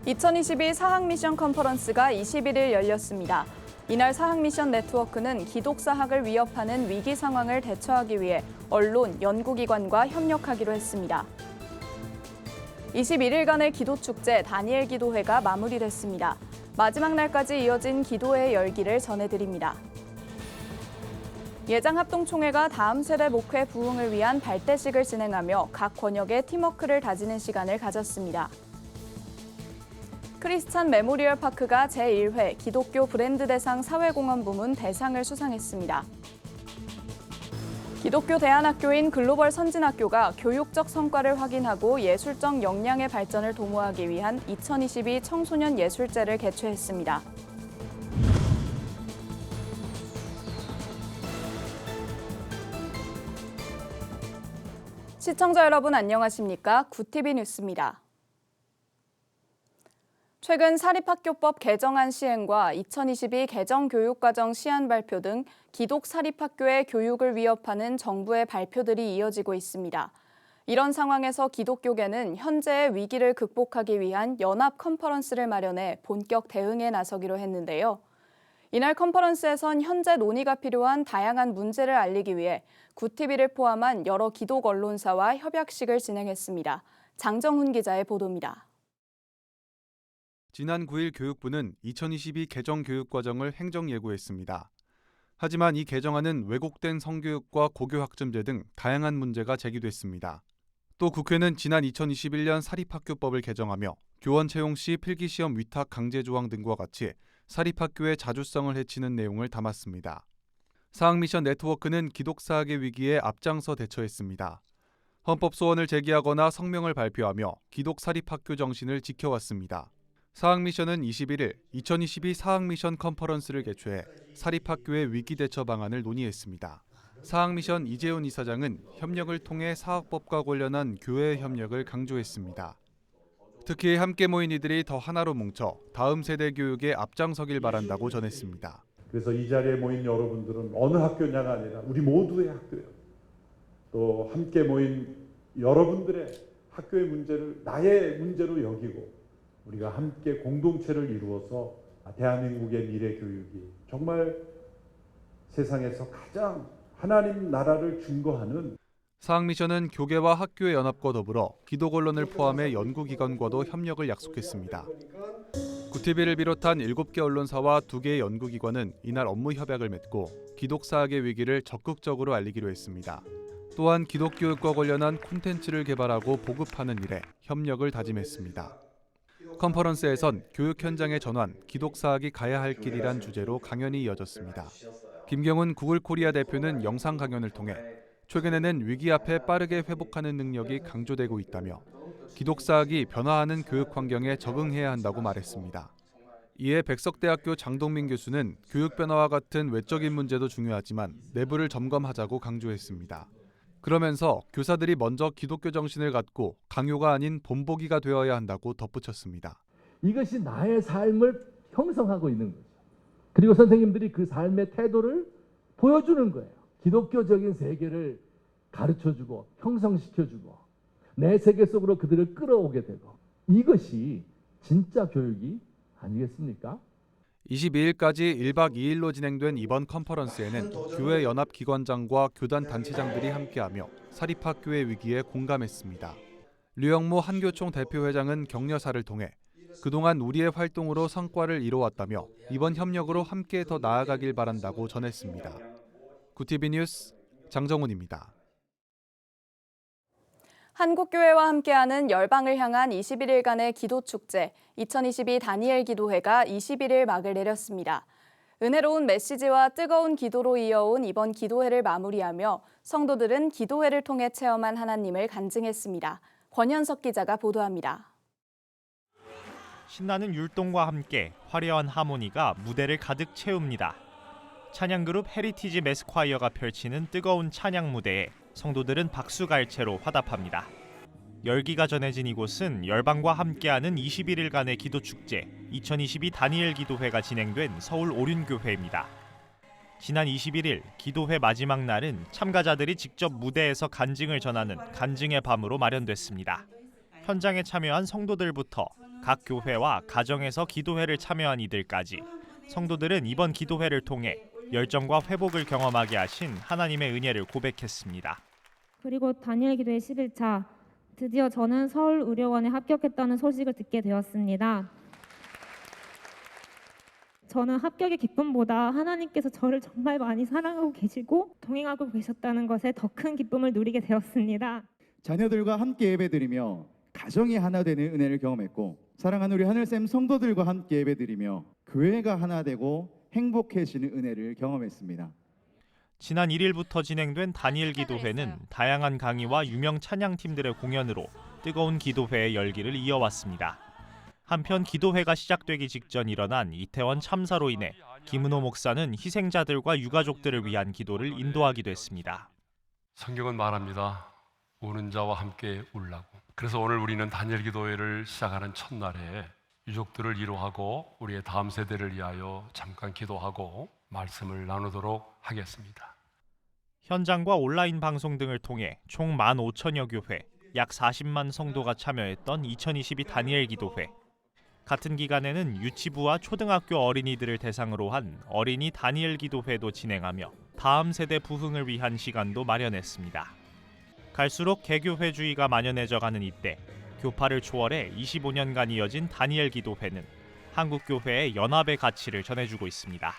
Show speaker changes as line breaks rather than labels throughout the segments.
2022 사학미션 컨퍼런스가 21일 열렸습니다. 이날 사학미션 네트워크는 기독사학을 위협하는 위기 상황을 대처하기 위해 언론, 연구기관과 협력하기로 했습니다. 21일간의 기도축제 다니엘 기도회가 마무리됐습니다. 마지막 날까지 이어진 기도회 열기를 전해드립니다. 예장합동총회가 다음 세대 목회 부흥을 위한 발대식을 진행하며 각 권역의 팀워크를 다지는 시간을 가졌습니다. 크리스찬 메모리얼 파크가 제1회 기독교 브랜드 대상 사회공헌 부문 대상을 수상했습니다. 기독교 대안학교인 글로벌 선진학교가 교육적 성과를 확인하고 예술적 역량의 발전을 도모하기 위한 2022 청소년 예술제를 개최했습니다. 시청자 여러분 안녕하십니까? 구티비 뉴스입니다. 최근 사립학교법 개정안 시행과 2022 개정교육과정 시안 발표 등 기독 사립학교의 교육을 위협하는 정부의 발표들이 이어지고 있습니다. 이런 상황에서 기독교계는 현재의 위기를 극복하기 위한 연합 컨퍼런스를 마련해 본격 대응에 나서기로 했는데요. 이날 컨퍼런스에선 현재 논의가 필요한 다양한 문제를 알리기 위해 구티비를 포함한 여러 기독 언론사와 협약식을 진행했습니다. 장정훈 기자의 보도입니다.
지난 9일 교육부는 2022 개정 교육과정을 행정 예고했습니다. 하지만 이 개정안은 왜곡된 성교육과 고교학점제 등 다양한 문제가 제기됐습니다. 또 국회는 지난 2021년 사립학교법을 개정하며 교원 채용 시 필기시험 위탁 강제 조항 등과 같이 사립학교의 자주성을 해치는 내용을 담았습니다. 사학미션 네트워크는 기독사학의 위기에 앞장서 대처했습니다. 헌법 소원을 제기하거나 성명을 발표하며 기독 사립학교 정신을 지켜왔습니다. 사학미션은 21일 2022 사학미션 컨퍼런스를 개최해 사립학교의 위기 대처 방안을 논의했습니다. 사학미션 이재훈 이사장은 협력을 통해 사학법과 관련한 교회의 협력을 강조했습니다. 특히 함께 모인 이들이 더 하나로 뭉쳐 다음 세대 교육에 앞장서길 바란다고 전했습니다.
그래서 이 자리에 모인 여러분들은 어느 학교냐가 아니라 우리 모두의 학교예요. 또 함께 모인 여러분들의 학교의 문제를 나의 문제로 여기고 우리가 함께 공동체를 이루어서 대한민국의 미래 교육이 정말 세상에서 가장 하나님 나라를 증거하는
사학미션은 교계와 학교의 연합과 더불어 기독 언론을 포함해 연구기관과도 협력을 약속했습니다. 구티비를 비롯한 7개 언론사와 2개의 연구기관은 이날 업무 협약을 맺고 기독사학의 위기를 적극적으로 알리기로 했습니다. 또한 기독교육과 관련한 콘텐츠를 개발하고 보급하는 일에 협력을 다짐했습니다. 컨퍼런스에선 교육 현장의 전환, 기독사학이 가야 할 길이란 주제로 강연이 이어졌습니다. 김경훈 구글 코리아 대표는 영상 강연을 통해 최근에는 위기 앞에 빠르게 회복하는 능력이 강조되고 있다며 기독사학이 변화하는 교육 환경에 적응해야 한다고 말했습니다. 이에 백석대학교 장동민 교수는 교육 변화와 같은 외적인 문제도 중요하지만 내부를 점검하자고 강조했습니다. 그러면서 교사들이 먼저 기독교 정신을 갖고 강요가 아닌 본보기가 되어야 한다고 덧붙였습니다.
이것이 나의 삶을 형성하고 있는 거죠. 그리고 선생님들이 그 삶의 태도를 보여주는 거예요. 기독교적인 세계를 가르쳐주고 형성시켜주고 내 세계 속으로 그들을 끌어오게 되고 이것이 진짜 교육이 아니겠습니까?
22일까지 1박 2일로 진행된 이번 컨퍼런스에는 교회 연합기관장과 교단 단체장들이 함께하며 사립학교의 위기에 공감했습니다. 류영모 한교총 대표회장은 격려사를 통해 그동안 우리의 활동으로 성과를 이뤄왔다며 이번 협력으로 함께 더 나아가길 바란다고 전했습니다. 구티비 뉴스 장정훈입니다.
한국교회와 함께하는 열방을 향한 21일간의 기도축제 2022 다니엘 기도회가 21일 막을 내렸습니다. 은혜로운 메시지와 뜨거운 기도로 이어온 이번 기도회를 마무리하며 성도들은 기도회를 통해 체험한 하나님을 간증했습니다. 권현석 기자가 보도합니다.
신나는 율동과 함께 화려한 하모니가 무대를 가득 채웁니다. 찬양그룹 헤리티지 매스콰이어가 펼치는 뜨거운 찬양 무대에 성도들은 박수갈채로 화답합니다. 열기가 전해진 이곳은 열방과 함께하는 21일간의 기도축제 2022 다니엘 기도회가 진행된 서울 오륜교회입니다. 지난 21일 기도회 마지막 날은 참가자들이 직접 무대에서 간증을 전하는 간증의 밤으로 마련됐습니다. 현장에 참여한 성도들부터 각 교회와 가정에서 기도회를 참여한 이들까지 성도들은 이번 기도회를 통해 열정과 회복을 경험하게 하신 하나님의 은혜를 고백했습니다.
그리고 다니엘 기도회 11차, 드디어 저는 서울의료원에 합격했다는 소식을 듣게 되었습니다. 저는 합격의 기쁨보다 하나님께서 저를 정말 많이 사랑하고 계시고 동행하고 계셨다는 것에 더 큰 기쁨을 누리게 되었습니다.
자녀들과 함께 예배드리며 가정이 하나 되는 은혜를 경험했고, 사랑하는 우리 하늘샘 성도들과 함께 예배드리며 교회가 하나 되고 행복해지는 은혜를 경험했습니다.
지난 1일부터 진행된 다니엘 기도회는 다양한 강의와 유명 찬양팀들의 공연으로 뜨거운 기도회의 열기를 이어왔습니다. 한편 기도회가 시작되기 직전 일어난 이태원 참사로 인해 김은호 목사는 희생자들과 유가족들을 위한 기도를 인도하기도 했습니다.
성경은 말합니다. 우는 자와 함께 울라고. 그래서 오늘 우리는 다니엘 기도회를 시작하는 첫날에 유족들을 위로하고 우리의 다음 세대를 위하여 잠깐 기도하고 말씀을 나누도록 하겠습니다.
현장과 온라인 방송 등을 통해 총 15,000여 교회, 약 40만 성도가 참여했던 2022 다니엘 기도회. 같은 기간에는 유치부와 초등학교 어린이들을 대상으로 한 어린이 다니엘 기도회도 진행하며 다음 세대 부흥을 위한 시간도 마련했습니다. 갈수록 개교회주의가 만연해져가는 이때 교파를 초월해 25년간 이어진 다니엘 기도회는 한국 교회의 연합의 가치를 전해주고 있습니다.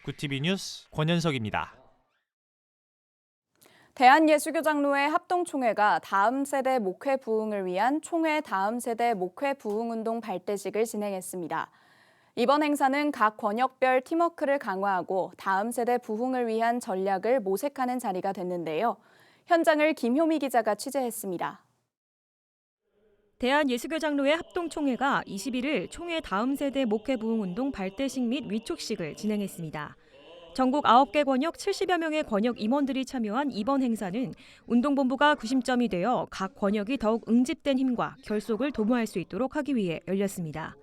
구티비 뉴스 권현석입니다.
대한예수교장로회 합동총회가 다음 세대 목회 부흥을 위한 총회 다음 세대 목회 부흥운동 발대식을 진행했습니다. 이번 행사는 각 권역별 팀워크를 강화하고 다음 세대 부흥을 위한 전략을 모색하는 자리가 됐는데요. 현장을 김효미 기자가 취재했습니다.
대한예수교장로회 합동총회가 21일 총회 다음 세대 목회 부흥운동 발대식 및 위촉식을 진행했습니다. 전국 9개 권역 70여 명의 권역 임원들이 참여한 이번 행사는 운동본부가 구심점이 되어 각 권역이 더욱 응집된 힘과 결속을 도모할 수 있도록 하기 위해 열렸습니다.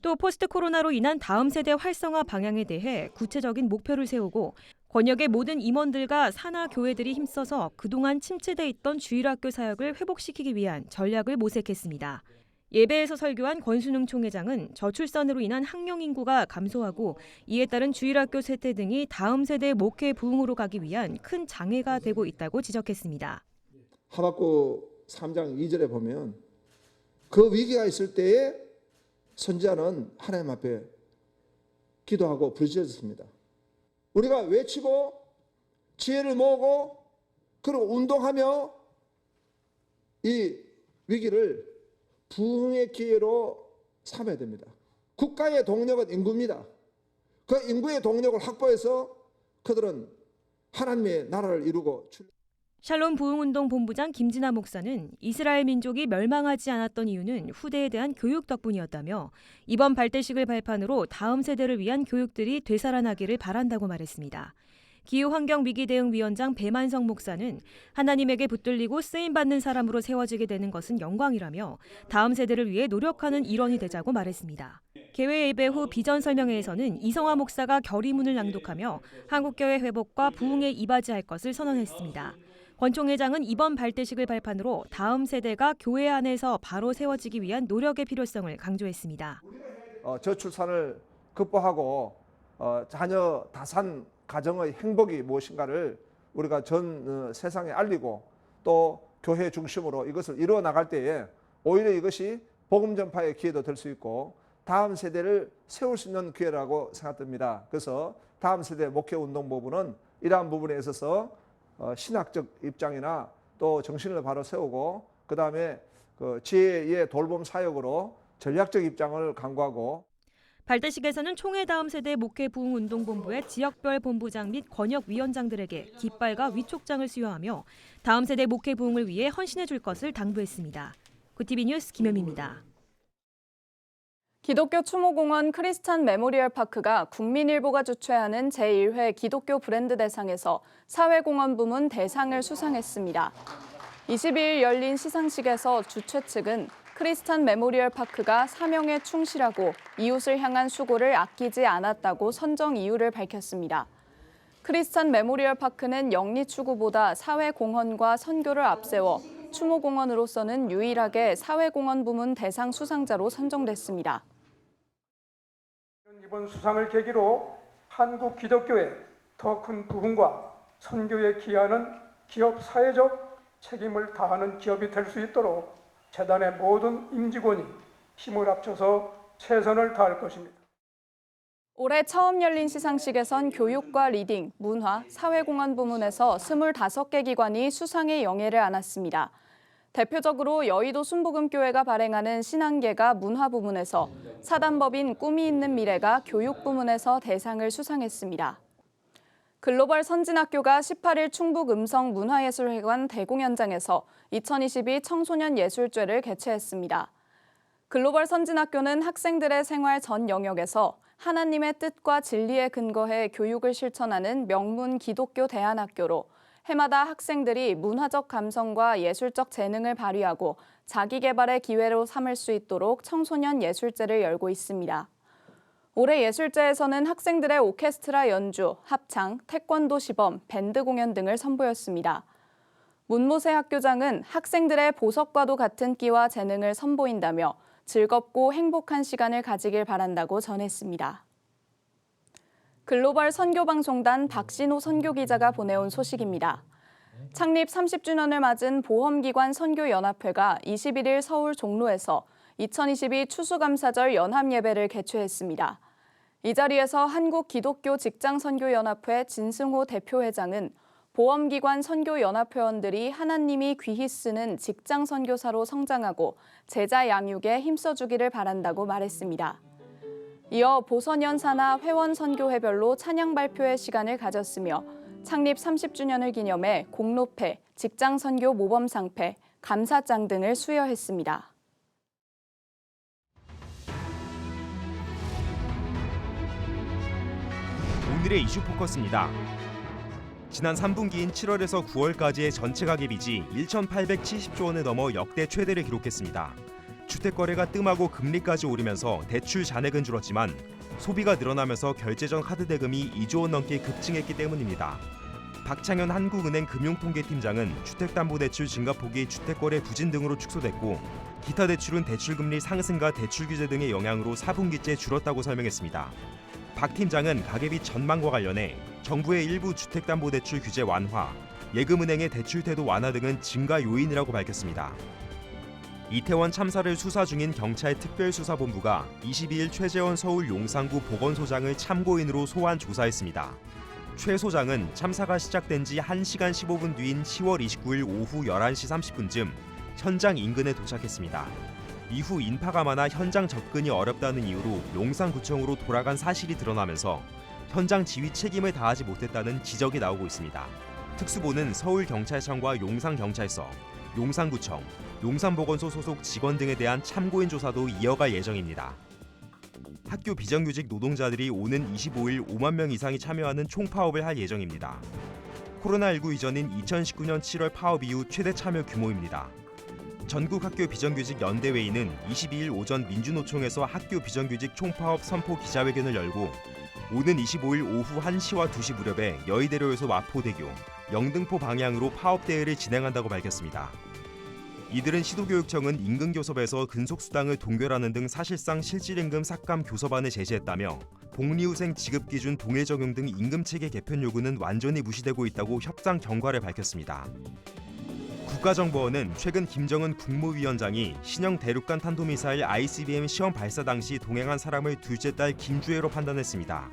또 포스트 코로나로 인한 다음 세대 활성화 방향에 대해 구체적인 목표를 세우고 권역의 모든 임원들과 산하 교회들이 힘써서 그동안 침체돼 있던 주일학교 사역을 회복시키기 위한 전략을 모색했습니다. 예배에서 설교한 권순웅 총회장은 저출산으로 인한 학령 인구가 감소하고 이에 따른 주일학교 쇠퇴 등이 다음 세대 목회 부흥으로 가기 위한 큰 장애가 되고 있다고 지적했습니다.
하박국 3장 2절에 보면 그 위기가 있을 때에 선지자는 하나님 앞에 기도하고 부르짖었습니다. 우리가 외치고 지혜를 모으고 그리고 운동하며 이 위기를 부흥의 기회로 삼아야 됩니다. 국가의 동력은 인구입니다. 그 인구의 동력을 확보해서 그들은 하나님의 나라를 이루고
샬롬 부흥운동 본부장 김진아 목사는 이스라엘 민족이 멸망하지 않았던 이유는 후대에 대한 교육 덕분이었다며 이번 발대식을 발판으로 다음 세대를 위한 교육들이 되살아나기를 바란다고 말했습니다. 기후환경위기대응위원장 배만성 목사는 하나님에게 붙들리고 쓰임받는 사람으로 세워지게 되는 것은 영광이라며 다음 세대를 위해 노력하는 일원이 되자고 말했습니다. 개회 예배 후 비전 설명회에서는 이성화 목사가 결의문을 낭독하며 한국교회 회복과 부흥에 이바지할 것을 선언했습니다. 권 총회장은 이번 발대식을 발판으로 다음 세대가 교회 안에서 바로 세워지기 위한 노력의 필요성을 강조했습니다.
저출산을 극복하고 자녀 다산 가정의 행복이 무엇인가를 우리가 전 세상에 알리고 또 교회 중심으로 이것을 이루어 나갈 때에 오히려 이것이 복음 전파의 기회도 될 수 있고 다음 세대를 세울 수 있는 기회라고 생각됩니다. 그래서 다음 세대 목회운동본부는 이러한 부분에 있어서 신학적 입장이나 또 정신을 바로 세우고 그 다음에 지혜의 돌봄 사역으로 전략적 입장을 강구하고
발대식에서는 총회 다음 세대 목회 부흥운동본부의 지역별 본부장 및 권역위원장들에게 깃발과 위촉장을 수여하며 다음 세대 목회 부흥을 위해 헌신해 줄 것을 당부했습니다. 구티비 뉴스 김현미입니다.
기독교 추모공원 크리스찬 메모리얼 파크가 국민일보가 주최하는 제1회 기독교 브랜드 대상에서 사회공헌 부문 대상을 수상했습니다. 22일 열린 시상식에서 주최 측은 크리스찬 메모리얼 파크가 사명에 충실하고 이웃을 향한 수고를 아끼지 않았다고 선정 이유를 밝혔습니다. 크리스찬 메모리얼 파크는 영리 추구보다 사회 공헌과 선교를 앞세워 추모공원으로서는 유일하게 사회공헌 부문 대상 수상자로 선정됐습니다.
이번 수상을 계기로 한국 기독교에 더 큰 부흥과 선교에 기여하는 기업 사회적 책임을 다하는 기업이 될 수 있도록 재단의 모든 임직원이 힘을 합쳐서 최선을 다할 것입니다.
올해 처음 열린 시상식에선 교육과 리딩, 문화, 사회공헌 부문에서 25개 기관이 수상의 영예를 안았습니다. 대표적으로 여의도 순복음교회가 발행하는 신앙계가 문화 부문에서, 사단법인 꿈이 있는 미래가 교육 부문에서 대상을 수상했습니다. 글로벌 선진학교가 18일 충북 음성문화예술회관 대공연장에서 2022 청소년 예술제를 개최했습니다. 글로벌 선진학교는 학생들의 생활 전 영역에서 하나님의 뜻과 진리에 근거해 교육을 실천하는 명문 기독교 대안학교로 해마다 학생들이 문화적 감성과 예술적 재능을 발휘하고 자기 개발의 기회로 삼을 수 있도록 청소년 예술제를 열고 있습니다. 올해 예술제에서는 학생들의 오케스트라 연주, 합창, 태권도 시범, 밴드 공연 등을 선보였습니다. 문모세 학교장은 학생들의 보석과도 같은 끼와 재능을 선보인다며 즐겁고 행복한 시간을 가지길 바란다고 전했습니다. 글로벌 선교방송단 박신호 선교기자가 보내온 소식입니다. 창립 30주년을 맞은 보험기관 선교연합회가 21일 서울 종로에서 2022 추수감사절 연합예배를 개최했습니다. 이 자리에서 한국기독교직장선교연합회 진승호 대표회장은 보험기관 선교연합회원들이 하나님이 귀히 쓰는 직장선교사로 성장하고 제자 양육에 힘써주기를 바란다고 말했습니다. 이어 보선연사나 회원 선교회별로 찬양 발표의 시간을 가졌으며 창립 30주년을 기념해 공로패, 직장선교 모범상패, 감사장 등을 수여했습니다.
오늘의 이슈 포커스입니다. 지난 3분기인 7월에서 9월까지의 전체 가계빚이 1,870조 원을 넘어 역대 최대를 기록했습니다. 주택 거래가 뜸하고 금리까지 오르면서 대출 잔액은 줄었지만 소비가 늘어나면서 결제 전 카드 대금이 2조 원 넘게 급증했기 때문입니다. 박창현 한국은행 금융통계팀장은 주택담보대출 증가폭이 주택거래 부진 등으로 축소됐고 기타 대출은 대출금리 상승과 대출 규제 등의 영향으로 4분기째 줄었다고 설명했습니다. 박 팀장은 가계빚 전망과 관련해 정부의 일부 주택담보대출 규제 완화, 예금은행의 대출 태도 완화 등은 증가 요인이라고 밝혔습니다. 이태원 참사를 수사 중인 경찰 특별수사본부가 22일 최재원 서울 용산구 보건소장을 참고인으로 소환 조사했습니다. 최 소장은 참사가 시작된 지 1시간 15분 뒤인 10월 29일 오후 11시 30분쯤 현장 인근에 도착했습니다. 이후 인파가 많아 현장 접근이 어렵다는 이유로 용산구청으로 돌아간 사실이 드러나면서 현장 지휘 책임을 다하지 못했다는 지적이 나오고 있습니다. 특수본은 서울경찰청과 용산경찰서, 용산구청, 용산보건소 소속 직원 등에 대한 참고인 조사도 이어갈 예정입니다. 학교 비정규직 노동자들이 오는 25일 5만 명 이상이 참여하는 총파업을 할 예정입니다. 코로나19 이전인 2019년 7월 파업 이후 최대 참여 규모입니다. 전국 학교 비정규직 연대회의는 22일 오전 민주노총에서 학교 비정규직 총파업 선포 기자회견을 열고 오는 25일 오후 1시와 2시 무렵에 여의대로에서 마포대교, 영등포 방향으로 파업 대회를 진행한다고 밝혔습니다. 이들은 시도교육청은 임금교섭에서 근속수당을 동결하는 등 사실상 실질임금 삭감 교섭안을 제시했다며 복리후생 지급기준 동일 적용 등 임금체계 개편 요구는 완전히 무시되고 있다고 협상 경과를 밝혔습니다. 국가정보원은 최근 김정은 국무위원장이 신형 대륙간 탄도미사일 ICBM 시험 발사 당시 동행한 사람을 둘째 딸 김주혜로 판단했습니다.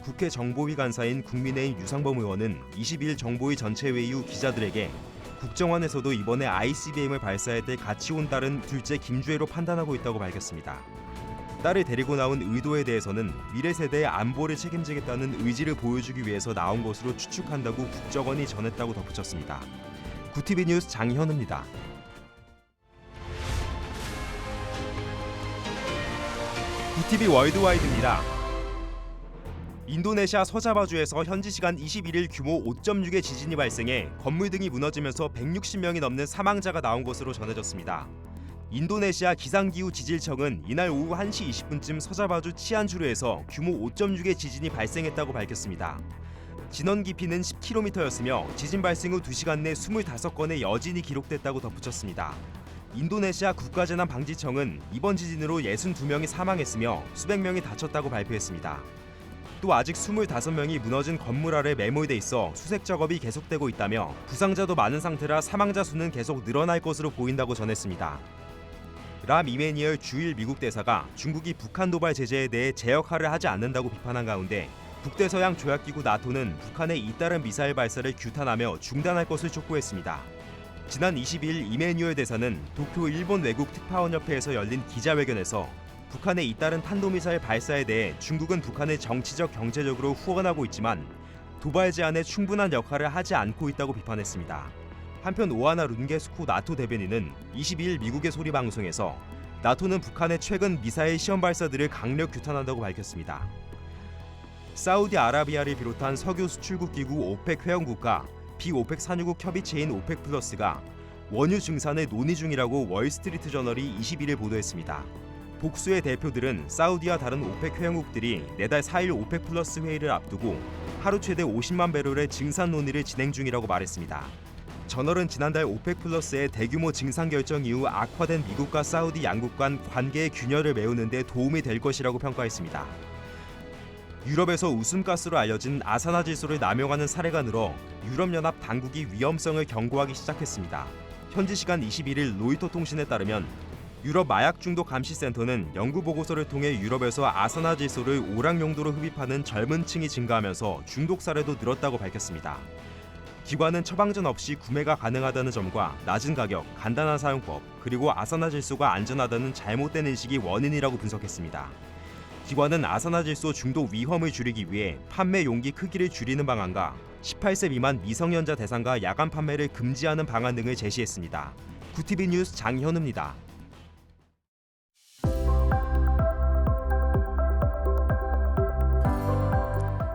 국회 정보위 간사인 국민의힘 유상범 의원은 22일 정보위 전체회의 후 기자들에게 국정원에서도 이번에 ICBM을 발사할 때 같이 온 딸은 둘째 김주혜로 판단하고 있다고 밝혔습니다. 딸을 데리고 나온 의도에 대해서는 미래 세대의 안보를 책임지겠다는 의지를 보여주기 위해서 나온 것으로 추측한다고 국정원이 전했다고 덧붙였습니다. 구티비 뉴스 장현우입니다. 구티비 월드와이드입니다. 인도네시아 서자바주에서 현지 시간 21일 규모 5.6의 지진이 발생해 건물 등이 무너지면서 160명이 넘는 사망자가 나온 것으로 전해졌습니다. 인도네시아 기상기후지질청은 이날 오후 1시 20분쯤 서자바주 치안주르에서 규모 5.6의 지진이 발생했다고 밝혔습니다. 진원 깊이는 10km였으며 지진 발생 후 2시간 내 25건의 여진이 기록됐다고 덧붙였습니다. 인도네시아 국가재난방지청은 이번 지진으로 62명이 사망했으며 수백 명이 다쳤다고 발표했습니다. 또 아직 25명이 무너진 건물 아래 매몰돼 있어 수색 작업이 계속되고 있다며 부상자도 많은 상태라 사망자 수는 계속 늘어날 것으로 보인다고 전했습니다. 람 이메니얼 주일 미국 대사가 중국이 북한 도발 제재에 대해 제 역할을 하지 않는다고 비판한 가운데 북대서양 조약기구 나토는 북한의 잇따른 미사일 발사를 규탄하며 중단할 것을 촉구했습니다. 지난 22일 이메뉴얼 대사는 도쿄 일본 외국 특파원협회에서 열린 기자회견에서 북한의 잇따른 탄도미사일 발사에 대해 중국은 북한을 정치적 경제적으로 후원하고 있지만 도발 제한에 충분한 역할을 하지 않고 있다고 비판했습니다. 한편 오하나 룬게스코 나토 대변인은 22일 미국의 소리 방송에서 나토는 북한의 최근 미사일 시험 발사들을 강력 규탄한다고 밝혔습니다. 사우디아라비아를 비롯한 석유 수출국 기구 오펙 회원국과 비오펙 산유국 협의체인 오펙 플러스가 원유 증산을 논의 중이라고 월스트리트 저널이 21일 보도했습니다. 복수의 대표들은 사우디와 다른 오펙 회원국들이 내달 4일 오펙 플러스 회의를 앞두고 하루 최대 50만 배럴의 증산 논의를 진행 중이라고 말했습니다. 저널은 지난달 오펙 플러스의 대규모 증산 결정 이후 악화된 미국과 사우디 양국 간 관계의 균열을 메우는 데 도움이 될 것이라고 평가했습니다. 유럽에서 웃음가스로 알려진 아사나 질소를 남용하는 사례가 늘어 유럽연합 당국이 위험성을 경고하기 시작했습니다. 현지 시간 21일 로이터 통신에 따르면 유럽 마약 중독 감시 센터는 연구 보고서를 통해 유럽에서 아사나 질소를 오락 용도로 흡입하는 젊은 층이 증가하면서 중독 사례도 늘었다고 밝혔습니다. 기관은 처방전 없이 구매가 가능하다는 점과 낮은 가격, 간단한 사용법, 그리고 아사나 질소가 안전하다는 잘못된 인식이 원인이라고 분석했습니다. 기관은 아사나 질소 중독 위험을 줄이기 위해 판매 용기 크기를 줄이는 방안과 18세 미만 미성년자 대상과 야간 판매를 금지하는 방안 등을 제시했습니다. 구티비 뉴스 장현우입니다.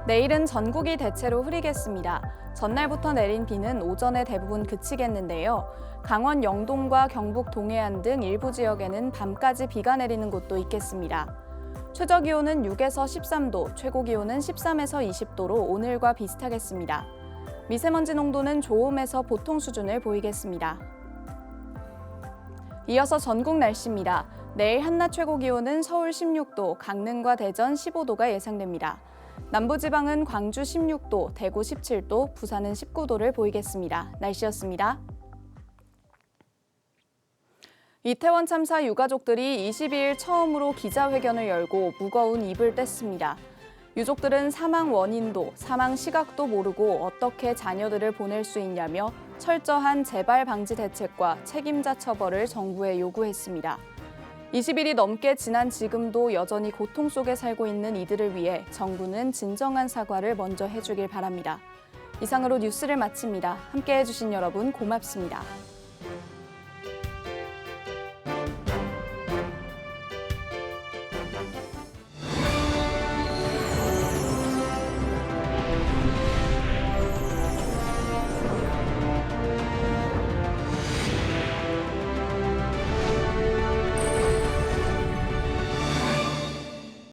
내일은 전국이 대체로 흐리겠습니다. 전날부터 내린 비는 오전에 대부분 그치겠는데요. 강원 영동과 경북 동해안 등 일부 지역에는 밤까지 비가 내리는 곳도 있겠습니다. 최저 기온은 6에서 13도, 최고 기온은 13에서 20도로 오늘과 비슷하겠습니다. 미세먼지 농도는 좋음에서 보통 수준을 보이겠습니다. 이어서 전국 날씨입니다. 내일 한낮 최고 기온은 서울 16도, 강릉과 대전 15도가 예상됩니다. 남부지방은 광주 16도, 대구 17도, 부산은 19도를 보이겠습니다. 날씨였습니다. 이태원 참사 유가족들이 22일 처음으로 기자회견을 열고 무거운 입을 뗐습니다. 유족들은 사망 원인도, 사망 시각도 모르고 어떻게 자녀들을 보낼 수 있냐며 철저한 재발 방지 대책과 책임자 처벌을 정부에 요구했습니다. 20일이 넘게 지난 지금도 여전히 고통 속에 살고 있는 이들을 위해 정부는 진정한 사과를 먼저 해주길 바랍니다. 이상으로 뉴스를 마칩니다. 함께해 주신 여러분 고맙습니다.